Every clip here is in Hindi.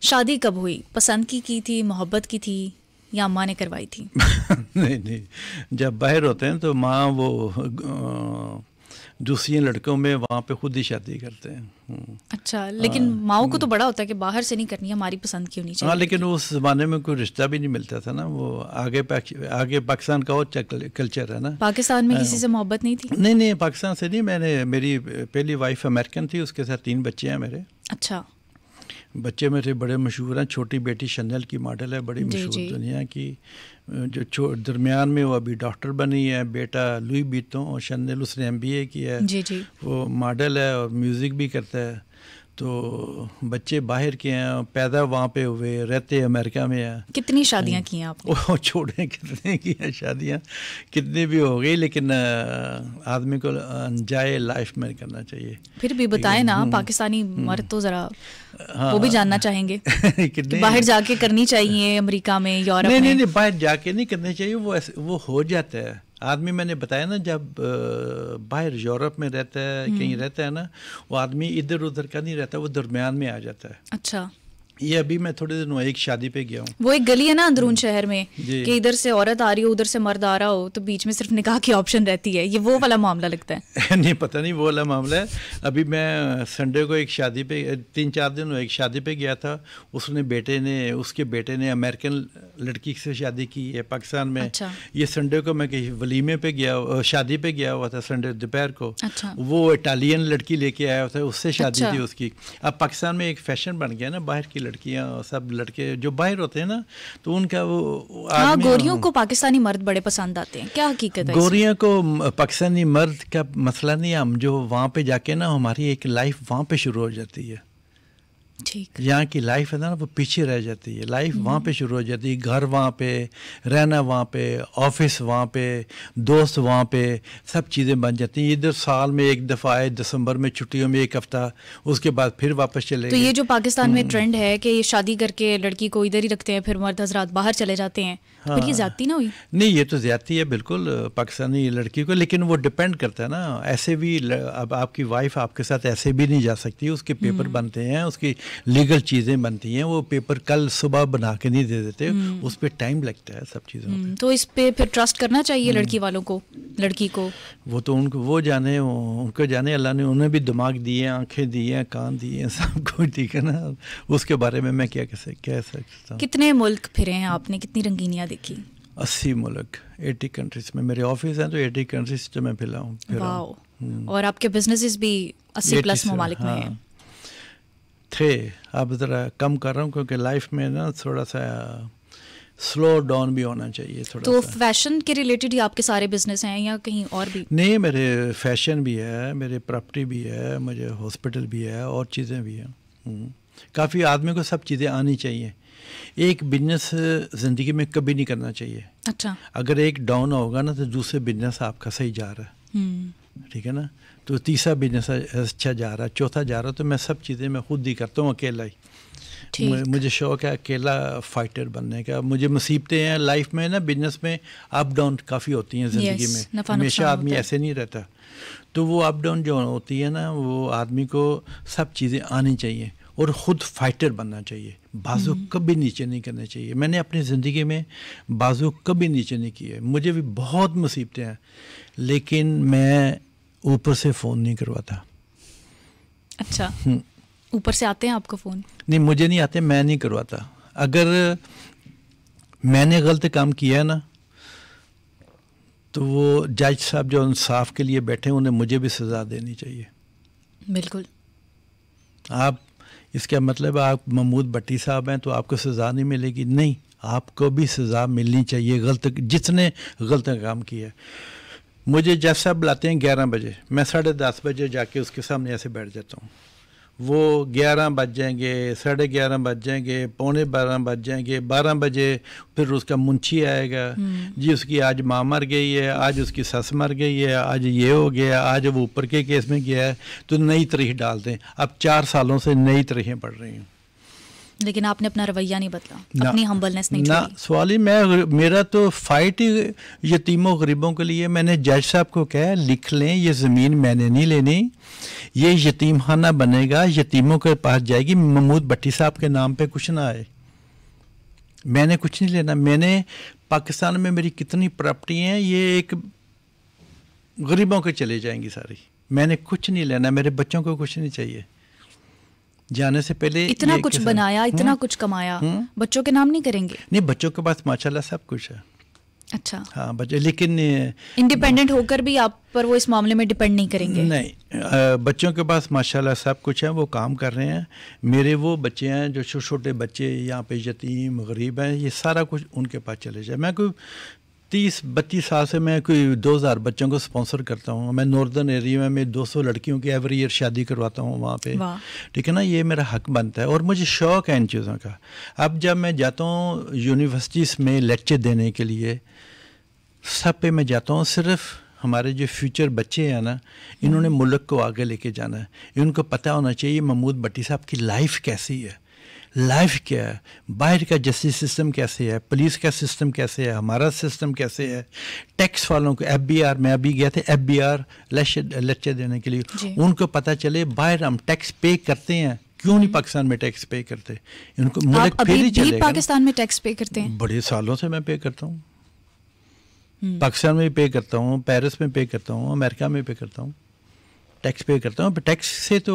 शादी कब हुई? पसंद की थी, मोहब्बत की थी या अम्मा ने करवाई थी? नहीं नहीं, जब बाहर होते हैं तो माँ वो दूसरी लड़कों में वहाँ पे खुद ही शादी करते हैं। अच्छा, लेकिन माओ को तो बड़ा होता है कि बाहर से नहीं करनी, हमारी पसंद की होनी चाहिए। हाँ, लेकिन उस ज़माने में कोई रिश्ता भी नहीं मिलता था ना। वो आगे पाकिस्तान का और कल्चर है ना। पाकिस्तान में किसी से मोहब्बत नहीं थी? नहीं नहीं, पाकिस्तान से नहीं। मेरी पहली वाइफ अमेरिकन थी, उसके साथ 3 बच्चे हैं मेरे। अच्छा। बच्चे मेरे बड़े मशहूर हैं। छोटी बेटी शनेल की मॉडल है, बड़ी मशहूर दुनिया की। जो दरमियान में वो अभी डॉक्टर बनी है। बेटा लुई बीतों और शनेल, उसने MBA किया है। जी। वो मॉडल है और म्यूज़िक भी करता है। तो बच्चे बाहर के हैं, पैदा वहाँ पे हुए, रहते अमेरिका में हैं। कितनी शादियाँ की हैं आपने? वो छोड़े, कितने की हैं शादियाँ, कितनी भी हो गई, लेकिन आदमी को एंजॉय लाइफ में करना चाहिए। फिर भी बताएं ना, पाकिस्तानी मर्द तो ज़रा वो भी जानना चाहेंगे कि बाहर जाके करनी चाहिए, अमेरिका में, यूरोप में? नहीं, बाहर जाके नहीं करनी चाहिए, वो हो जाता है आदमी। मैंने बताया ना, जब बाहर यूरोप में रहता है, कहीं रहता है ना, वो आदमी इधर उधर का नहीं रहता, वो दरमियान में आ जाता है। अच्छा। ये अभी मैं थोड़े दिन एक शादी पे गया हूँ। वो एक गली है ना अंदरून शहर में कि इधर से औरत आ रही हो, उधर से मर्द आ रहा हो, तो बीच में सिर्फ निकाह की ऑप्शन रहती है। ये वो वाला मामला लगता है। नहीं, पता नहीं वो वाला मामला है। अभी मैं संडे को एक शादी पे, 3-4 दिन एक शादी पे गया था। उसके बेटे ने अमेरिकन लड़की से शादी की है पाकिस्तान में। अच्छा। ये संडे को मैं कहीं वलीमे पे गया, शादी पे गया हुआ था संडे दोपहर को। अच्छा। वो इटालियन लड़की लेके आया था, उससे शादी थी उसकी। अब पाकिस्तान में एक फैशन बन गया ना, बाहर की लड़कियां, सब लड़के जो बाहर होते हैं ना, तो उनका वो हाँ, गोरियों को पाकिस्तानी मर्द बड़े पसंद आते हैं। क्या हकीकत है? गोरियों को पाकिस्तानी मर्द का मसला नहीं है। हम जो वहाँ पे जाके ना, हमारी एक लाइफ वहाँ पे शुरू हो जाती है। ठीक। यहाँ की लाइफ है ना, वो पीछे रह जाती है। लाइफ वहाँ पे शुरू हो जाती है। घर वहाँ पे, रहना वहाँ पे, ऑफिस वहाँ पे, दोस्त वहाँ पे, सब चीज़ें बन जाती हैं। इधर साल में एक दफ़ा आए, दिसंबर में छुट्टियों में 1 हफ्ता, उसके बाद फिर वापस चले गए। तो ये जो पाकिस्तान में ट्रेंड है कि ये शादी करके लड़की को इधर ही रखते हैं, फिर मर्द हजरात बाहर चले जाते हैं, हाँ। फिर ये ज्यादती ना हुई? नहीं, ये तो ज्यादती है बिल्कुल पाकिस्तानी लड़की को, लेकिन वो डिपेंड करता है ना। ऐसे भी अब आपकी वाइफ आपके साथ ऐसे भी नहीं जा सकती। उसके पेपर बनते हैं, उसकी लीगल चीज़ें बनती हैं। वो पेपर कल सुबह बना के नहीं दे देते, उस पर टाइम लगता है सब चीज़ों पे। तो इस पे फिर ट्रस्ट करना चाहिए लड़की वालों को, लड़की को? वो तो उनको जाने अल्लाह ने उन्हें भी दिमाग दिए, आंखें दी हैं, कान दिए हैं, सब कुछ, ठीक है ना। उसके बारे में मैं क्या कह सकता हूँ। कितने मुल्क फिरे हैं आपने, कितनी रंगीनियाँ देखी? 80 मुल्क, 80 कंट्रीज में मेरे ऑफिस हैं, तो 80 कंट्रीज जो मैं फिरा हूँ। और आपके बिजनेसेस भी 80+ ममालिक में हैं? थे, अब ज़रा कम कर रहा हूँ, क्योंकि लाइफ में ना थोड़ा सा स्लो डाउन भी होना चाहिए थोड़ा तो सा। फैशन के रिलेटेड ही आपके सारे बिजनेस हैं या कहीं और भी? नहीं, मेरे फैशन भी है, मेरे प्रॉपर्टी भी है, मुझे हॉस्पिटल भी है, और चीज़ें भी हैं। काफ़ी आदमी को सब चीज़ें आनी चाहिए। एक बिजनेस ज़िंदगी में कभी नहीं करना चाहिए। अच्छा। अगर एक डाउन होगा ना, तो दूसरे बिजनेस आपका सही जा रहा है, ठीक है ना। तो तीसरा बिजनेस अच्छा जा रहा है, चौथा जा रहा है। तो मैं सब चीज़ें मैं खुद ही करता हूँ, अकेला ही। मुझे शौक है अकेला फाइटर बनने का। मुझे मुसीबतें हैं लाइफ में ना, बिजनेस में अप डाउन काफ़ी होती हैं ज़िंदगी में। हमेशा आदमी ऐसे नहीं रहता। तो वो अप डाउन जो होती है ना, वो आदमी को सब चीज़ें आनी चाहिए और ख़ुद फाइटर बनना चाहिए। बाजू कभी नीचे नहीं करने चाहिए। मैंने अपनी ज़िंदगी में बाजू कभी नीचे नहीं किए। मुझे भी बहुत मुसीबतें हैं, लेकिन मैं ऊपर से फ़ोन नहीं करवाता। अच्छा, ऊपर से आते हैं आपको फ़ोन? नहीं, मुझे नहीं आते, मैं नहीं करवाता। अगर मैंने गलत काम किया है ना, तो वो जज साहब जो इंसाफ के लिए बैठे हैं, उन्हें मुझे भी सज़ा देनी चाहिए। बिल्कुल। आप, इसका मतलब आप महमूद भट्टी साहब हैं तो आपको सज़ा नहीं मिलेगी? नहीं, आपको भी सज़ा मिलनी चाहिए जिसने गलत काम किया है। मुझे जज साहब बुलाते हैं 11 बजे, मैं 10:30 बजे जाके उसके सामने ऐसे बैठ जाता हूँ। वो 11 बज जाएंगे, 11:30 बज जाएंगे, 11:45 बज जाएंगे, 12 बजे फिर उसका मुंशी आएगा, जी उसकी आज माँ मर गई है, आज उसकी सस मर गई है, आज ये हो गया, आज वो ऊपर के केस में गया है, तो नई तारीख डाल दें। अब 4 सालों से नई तारीखें पढ़ रही हूँ। लेकिन आपने अपना रवैया नहीं बदला, अपनी हम्बलनेस नहीं ना छोड़ी। सवाल ही मेरा तो फाइट ही यतीमों गरीबों के लिए। मैंने जज साहब को कहा लिख लें, ये ज़मीन मैंने नहीं लेनी, ये यतीम खाना बनेगा, यतीमों के पास जाएगी, महमूद भट्टी साहब के नाम पे कुछ ना आए, मैंने कुछ नहीं लेना। मैंने पाकिस्तान में मेरी कितनी प्रॉपर्टी हैं ये एक गरीबों के चले जाएंगी सारी, मैंने कुछ नहीं लेना, मेरे बच्चों को कुछ नहीं चाहिए। जाने से पहले इतना कुछ बनाया, इतना कुछ कमाया, बच्चों के नाम नहीं करेंगे? नहीं, बच्चों के पास माशाल्लाह सब कुछ है। अच्छा, हाँ बच्चे, लेकिन इंडिपेंडेंट होकर भी आप पर वो इस मामले में डिपेंड नहीं करेंगे? नहीं, बच्चों के पास माशाल्लाह सब कुछ है, वो काम कर रहे हैं। मेरे वो बच्चे हैं जो छोटे छोटे बच्चे यहाँ पे यतीम गरीब हैं, ये सारा कुछ उनके पास चले जाए। मैं कोई 30-32 साल से मैं कोई 2000 बच्चों को स्पॉन्सर करता हूँ। मैं नॉर्दर्न एरिया में मैं 200 लड़कियों की एवरी ईयर शादी करवाता हूँ वहाँ पे, ठीक है ना। ये मेरा हक बनता है और मुझे शौक़ है इन चीज़ों का। अब जब मैं जाता हूँ यूनिवर्सिटीज़ में लेक्चर देने के लिए, सब पे मैं जाता हूँ, सिर्फ हमारे जो फ्यूचर बच्चे हैं ना, इन्होंने मुल्क को आगे लेके जाना है। इनको पता होना चाहिए महमूद भट्टी साहब की लाइफ कैसी है, लाइफ क्या है, बाहर का जस्टिस सिस्टम कैसे है, पुलिस का सिस्टम कैसे है, हमारा सिस्टम कैसे है, टैक्स वालों को FBI, मैं अभी गया था FBI लेक्चर देने के लिए, उनको पता चले बाहर हम टैक्स पे करते हैं, क्यों नहीं पाकिस्तान में टैक्स पे करते। इनको मुल्क फिर ही चलेगा। पाकिस्तान में टैक्स पे करते हैं? बड़े सालों से मैं पे करता हूँ, पाकिस्तान में पे करता हूँ, पेरिस में पे करता हूँ, अमेरिका में पे करता हूँ, टैक्स पे करता हूँ। टैक्स से तो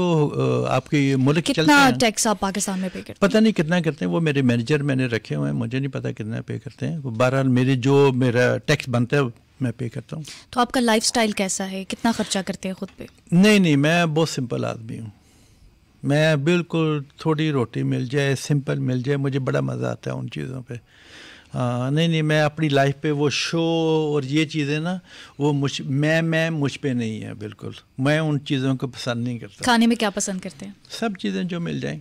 आपके मुल्क चलते हैं। कितना टैक्स आप पाकिस्तान में पे करते हैं? पता नहीं कितना करते हैं, वो मेरे मैनेजर मैंने रखे हुए हैं, मुझे नहीं पता कितना पे करते हैं। बहरहाल मेरा टैक्स बनता है मैं पे करता हूँ। तो आपका लाइफस्टाइल कैसा है, कितना खर्चा करते हैं खुद पे? नहीं, मैं बहुत सिंपल आदमी हूँ। मैं बिल्कुल थोड़ी रोटी मिल जाए, सिंपल मिल जाए, मुझे बड़ा मज़ा आता है उन चीज़ों पे। नहीं, मैं अपनी लाइफ पे वो शो और ये चीज़ें ना, वो मुझ पे नहीं है बिल्कुल। मैं उन चीज़ों को पसंद नहीं करता। खाने में क्या पसंद करते हैं? सब चीज़ें जो मिल जाएं।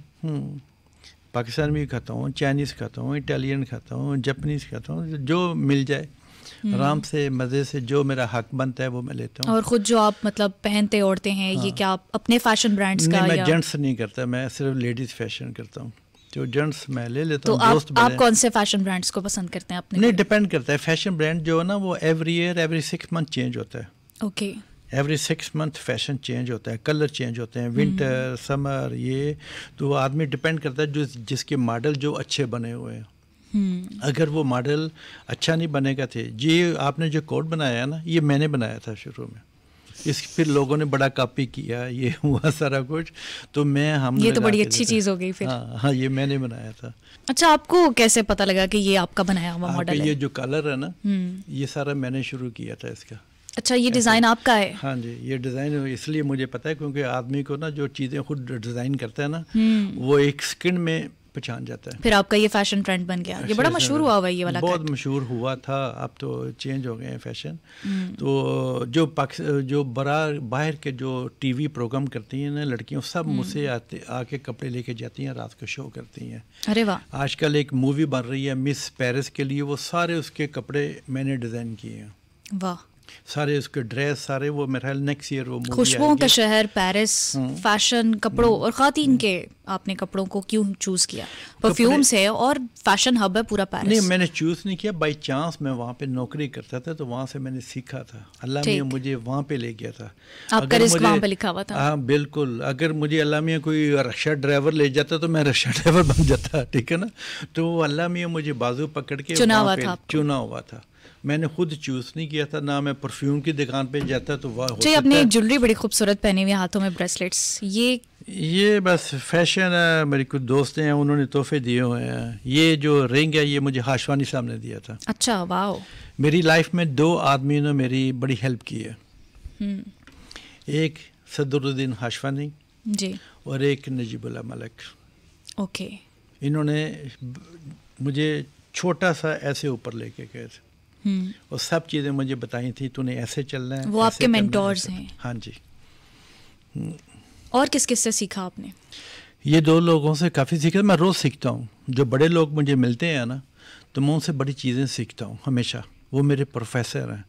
पाकिस्तान में भी खाता हूँ, चाइनीज़ खाता हूँ, इटालियन खाता हूँ, जापानीज़ खाता हूँ, जो मिल जाए आराम से मज़े से, जो मेरा हक बनता है वो मैं लेता हूँ। और ख़ुद जो आप मतलब पहनते ओढ़ते हैं, ये क्या आप अपने फैशन ब्रांड्स का? मैं जेंट्स नहीं करता, मैं सिर्फ लेडीज़ फैशन करता हूँ, जो जेंट्स मैं ले लेता हूँ। तो आप कौन से फैशन ब्रांड्स को पसंद करते हैं अपने? नहीं, डिपेंड करता है। फैशन ब्रांड जो है ना वो एवरी 6 मंथ चेंज होता है। Okay, every 6 month fashion change होता है, कलर चेंज होते हैं, विंटर समर, ये तो आदमी डिपेंड करता है जो जिसके मॉडल जो अच्छे बने हुए हैं। अगर वो मॉडल अच्छा नहीं बनेगा थे, ये आपने जो कोट बनाया है ना, ये मैंने बनाया था शुरू में, फिर लोगों ने बड़ा कॉपी किया, ये हुआ सारा कुछ, तो ये तो बड़ी अच्छी चीज़ हो गई फिर। हाँ, ये मैंने बनाया था। अच्छा, आपको कैसे पता लगा कि ये आपका बनाया हुआ मॉडल है? ये जो कलर है ना, ये सारा मैंने शुरू किया था इसका। अच्छा, ये डिज़ाइन आपका है? हाँ जी, ये डिज़ाइन इसलिए मुझे पता है क्योंकि आदमी को ना जो चीज़ें खुद डिज़ाइन करता है ना, वो एक सेकंड में पहचान जाता है। फिर आपका ये फैशन ट्रेंड बन गया, ये बड़ा मशहूर हुआ हुआ ये वाला? बहुत मशहूर हुआ था, अब तो चेंज हो गए हैं फैशन। तो जो बाहर के जो टीवी प्रोग्राम करती हैं ना लड़कियों, सब मुझसे आके कपड़े लेके जाती हैं, रात को शो करती हैं। अरे वाह! आजकल एक मूवी बन रही है मिस पेरिस के लिए, वो सारे उसके कपड़े मैंने डिज़ाइन किए हैं। वाह! सारे उसके ड्रेस सारे, वो मेरा ख्याल नेक्स्ट ईयर वो खुशबुओं का शहर पेरिस, फैशन, कपड़ों और खातीन के आपने कपड़ों को क्यों चूज़ किया? परफ्यूम्स है और फैशन हब है पूरा पेरिस। नहीं, मैंने चूज़ नहीं किया, बाई चांस मैं वहाँ पे नौकरी करता था, तो वहाँ से मैंने सीखा था। अल्लाह मियाँ मुझे वहाँ पे ले गया था। आपका रिस्क वहाँ पे लिखा हुआ था? हाँ बिल्कुल। अगर मुझे अल्लाह मियाँ कोई रक्षा ड्राइवर ले जाता तो मैं रक्षा ड्राइवर बन जाता, ठीक है ना। तो अल्लाह मियाँ मुझे बाजू पकड़ के चुना हुआ था। मैंने खुद चूज़ नहीं किया था, ना मैं परफ्यूम की दुकान पे जाता तो वाह। आपने ज्वेलरी बड़ी खूबसूरत पहनी हुई, हाथों में ब्रेसलेट्स, ये बस फैशन है। मेरे कुछ दोस्त हैं, उन्होंने तोहफे दिए हुए हैं। ये जो रिंग है ये मुझे हाशवानी साहब ने दिया था। अच्छा, वाह। मेरी लाइफ में 2 आदमी ने मेरी बड़ी हेल्प की है। एक सदरुद्दीन हाशवानी जी और एक नजीबुल्लाह मलिक। ओके, इन्होंने मुझे छोटा सा ऐसे ऊपर लेके गए थे और सब चीज़ें मुझे बताई थी, तूने ऐसे चलना है। वो आपके मेंटोर्स हैं? हाँ जी। और किस किस से सीखा आपने? ये 2 लोगों से काफ़ी सीखा। मैं रोज़ सीखता हूँ। जो बड़े लोग मुझे मिलते हैं ना, तो मैं उनसे बड़ी चीज़ें सीखता हूँ हमेशा। वो मेरे प्रोफेसर हैं।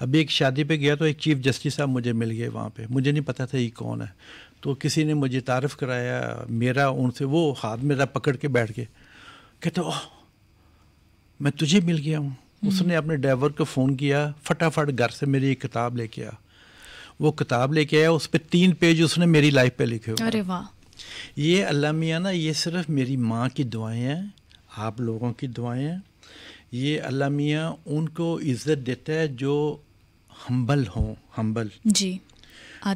अभी एक शादी पे गया तो एक चीफ जस्टिस साहब मुझे मिल गए वहाँ पे। मुझे नहीं पता था ये कौन है। तो किसी ने मुझे तारीफ़ कराया मेरा उनसे, वो हाथ मेरा पकड़ के बैठ के कहते ओह मैं तुझे मिल गया हूँ। उसने अपने ड्राइवर को फ़ोन किया, फटाफट घर से मेरी एक किताब लेके आया। वो किताब लेके आया, उस पर 3 पेज उसने मेरी लाइफ पे लिखे हुए। अरे वाह। ये अल्लाह मियाँ ना, ये सिर्फ मेरी माँ की दुआएं हैं, आप लोगों की दुआएं हैं। ये अल्लाह मियाँ उनको इज़्ज़त देता है जो हम्बल हों, हम्बल जी।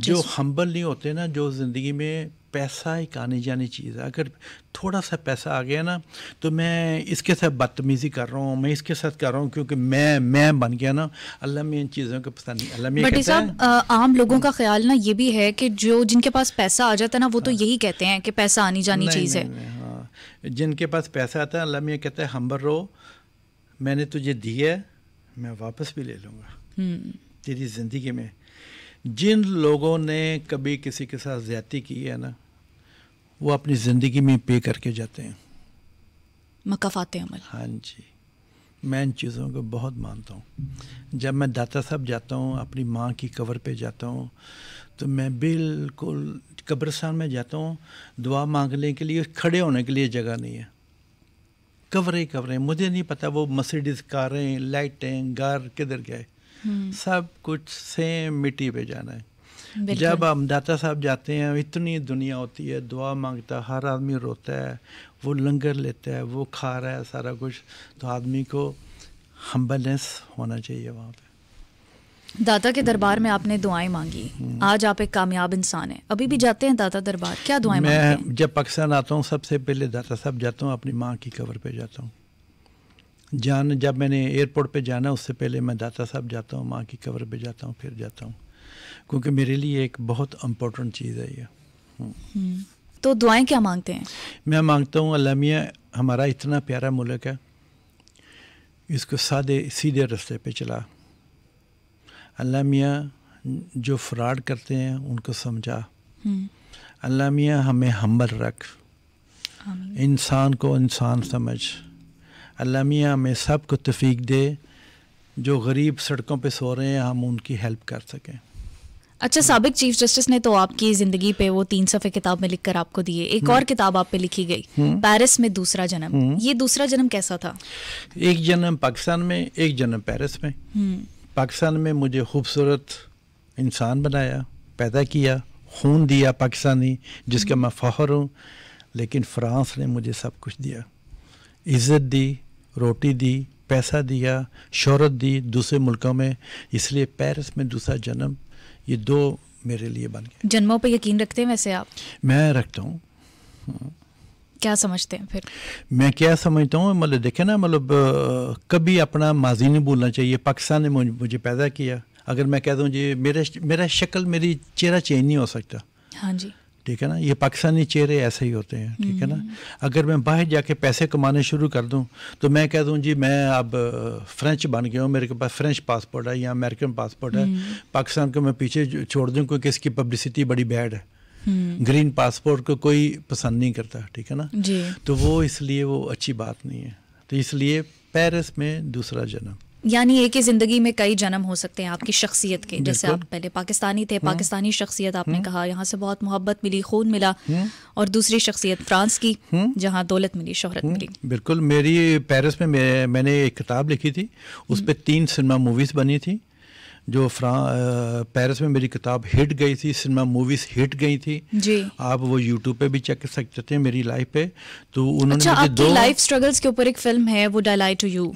जो हम्बल नहीं होते ना, जो ज़िंदगी में पैसा एक आने जानी चीज़ है। अगर थोड़ा सा पैसा आ गया ना तो मैं इसके साथ बदतमीज़ी कर रहा हूँ, मैं इसके साथ कर रहा हूँ क्योंकि मैं बन गया ना। अल्लाह में इन चीज़ों को पसंद नहीं। अल्लाह में कहता है आम लोगों का ख्याल ना ये भी है कि जो जिनके पास पैसा आ जाता है ना वो तो यही कहते हैं कि पैसा आनी जानी चीज़ है। हाँ, जिनके पास पैसा आता है अल्लाह में कहता है हम्बल रहो, मैंने तुझे दी है मैं वापस भी ले लूँगा तेरी ज़िंदगी में। जिन लोगों ने कभी किसी के साथ ज़्यादती की है ना, वो अपनी ज़िंदगी में पे करके जाते हैं मकाफ़ाते अमल। हाँ जी, मैं इन चीज़ों को बहुत मानता हूँ। जब मैं दाता साहब जाता हूँ, अपनी माँ की कब्र पे जाता हूँ, तो मैं बिल्कुल कब्रिस्तान में जाता हूँ, दुआ मांगने के लिए, खड़े होने के लिए जगह नहीं है, कब्रें। मुझे नहीं पता वो मर्सिडीज़ कारें, लाइटें, घर किधर गए, सब कुछ सेम मिट्टी पे जाना है। जब हम दाता साहब जाते हैं, इतनी दुनिया होती है, दुआ मांगता, हर आदमी रोता है, वो लंगर लेता है, वो खा रहा है सारा कुछ। तो आदमी को हम्बलनेस होना चाहिए वहाँ पे। दाता के दरबार में आपने दुआएं मांगी, आज आप एक कामयाब इंसान हैं, अभी भी जाते हैं दाता दरबार, क्या दुआएं मांगते हैं? मैं जब पाकिस्तान आता हूँ सबसे पहले दाता साहब जाता हूँ, अपनी माँ की कब्र पे जाता हूँ। जब मैंने एयरपोर्ट पे जाना उससे पहले मैं दाता साहब जाता हूँ, माँ की कब्र पे जाता हूँ, फिर जाता हूँ, क्योंकि मेरे लिए एक बहुत इम्पोर्टेंट चीज़ है ये। तो दुआएं क्या मांगते हैं? मैं मांगता हूँ अल्लाह मियाँ हमारा इतना प्यारा मुल्क है, इसको सीधे रास्ते पे चला। अल्लाह मियाँ जो फ्रॉड करते हैं उनको समझा। अल्लाह मियाँ हमें हम्बल रख, इंसान को इंसान समझ। अल्लाह मियाँ हमें सब को तौफीक दे, जो गरीब सड़कों पे सो रहे हैं हम उनकी हेल्प कर सकें। अच्छा, साबिक चीफ जस्टिस ने तो आपकी ज़िंदगी पे वो 3 सफ़े किताब में लिखकर आपको दिए, एक और किताब आप पे लिखी गई, पेरिस में दूसरा जन्म। ये दूसरा जन्म कैसा था? एक जन्म पाकिस्तान में, एक जन्म पेरिस में। पाकिस्तान में मुझे खूबसूरत इंसान बनाया, पैदा किया, खून दिया पाकिस्तानी जिसका मैं फ़ख्र हूँ। लेकिन फ्रांस ने मुझे सब कुछ दिया, इज़्ज़त दी, रोटी दी, पैसा दिया, शोहरत दी दूसरे मुल्कों में। इसलिए पेरिस में दूसरा जन्म, ये 2 मेरे लिए बन गए। जन्मों पे यकीन रखते हैं वैसे आप? मैं रखता हूँ। क्या समझते हैं फिर? मैं क्या समझता हूँ, मतलब देखे ना, मतलब कभी अपना माजी नहीं भूलना चाहिए। पाकिस्तान ने मुझे पैदा किया, अगर मैं कह दूँ जी मेरा शक्ल, मेरी चेहरा चेंज नहीं हो सकता। हाँ जी, ठीक है ना, ये पाकिस्तानी चेहरे ऐसे ही होते हैं। ठीक है ना, अगर मैं बाहर जाके पैसे कमाने शुरू कर दूं तो मैं कह दूं जी मैं अब फ्रेंच बन गया हूँ, मेरे के पास फ्रेंच पासपोर्ट है या अमेरिकन पासपोर्ट है, पाकिस्तान को मैं पीछे छोड़ दूं क्योंकि इसकी पब्लिसिटी बड़ी बैड है। ग्रीन पासपोर्ट को कोई पसंद नहीं करता। ठीक है ना जी। तो वो इसलिए वो अच्छी बात नहीं है। तो इसलिए पेरिस में दूसरा जन्म, यानी एक ही ज़िंदगी में कई जन्म हो सकते हैं आपकी शख्सियत के। जैसे आप पहले पाकिस्तानी थे, पाकिस्तानी शख्सियत आपने कहा, यहाँ से बहुत मोहब्बत मिली, खून मिला, और दूसरी शख्सियत फ्रांस की जहाँ दौलत मिली, शोहरत मिली। बिल्कुल। मेरी पेरिस में मैंने एक किताब लिखी थी, उस पर 3 सिनेमा मूवीज़ बनी थी। जो पेरिस में मेरी किताब हिट गई थी, सिनेमा मूवीज़ हिट गई थी जी। आप वो यूट्यूब पे भी चेक कर सकते थे मेरी लाइफ पे। तो उन्होंने अच्छा, आपकी लाइफ स्ट्रगल्स के ऊपर एक फिल्म है, वो डाई लाई टू यू।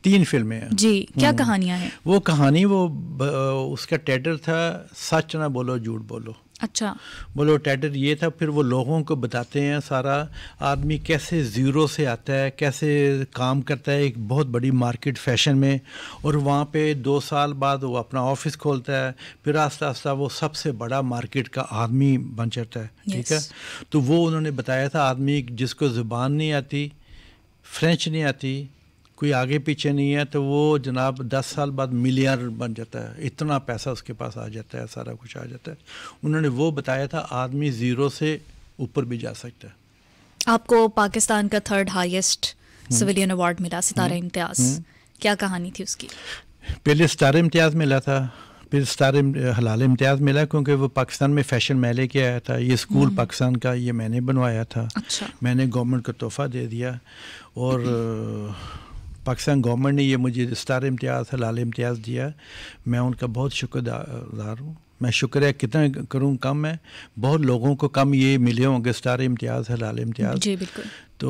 3 फिल्में हैं जी। क्या कहानियां हैं? वो कहानी उसका टाइटल था सच ना बोलो झूठ बोलो। अच्छा। बोलो टाइटल ये था। फिर वो लोगों को बताते हैं सारा आदमी कैसे ज़ीरो से आता है, कैसे काम करता है एक बहुत बड़ी मार्केट फैशन में, और वहाँ पे 2 साल बाद वो अपना ऑफिस खोलता है, फिर आस्ता आस्ता वो सबसे बड़ा मार्केट का आदमी बन जाता है। ठीक है। तो वो उन्होंने बताया था आदमी जिसको ज़ुबान नहीं आती, फ्रेंच नहीं आती, कोई आगे पीछे नहीं है, तो वो जनाब 10 साल बाद मिलियनर बन जाता है। इतना पैसा उसके पास आ जाता है, सारा कुछ आ जाता है। उन्होंने वो बताया था आदमी ज़ीरो से ऊपर भी जा सकता है। आपको पाकिस्तान का 3rd हाईएस्ट सिविलियन अवार्ड मिला, सितारा इम्तियाज़। क्या कहानी थी उसकी? पहले सितारा इम्तियाज़ मिला था, फिर स्टार हलाल इम्तियाज़ मिला क्योंकि वो पाकिस्तान में फ़ैशन में लेके आया था। ये स्कूल पाकिस्तान का ये मैंने बनवाया था। अच्छा। मैंने गवर्नमेंट को तोहफ़ा दे दिया और पाकिस्तान गवर्नमेंट ने ये मुझे स्टार इम्तियाज़ हलाल इम्तियाज़ दिया। मैं उनका बहुत शुक्रगुज़ार हूँ। मैं शुक्रिया कितना करूँ कम है, बहुत लोगों को कम ये मिले होंगे स्टार इम्तियाज़ हलाल इम्तियाज़। जी बिल्कुल। तो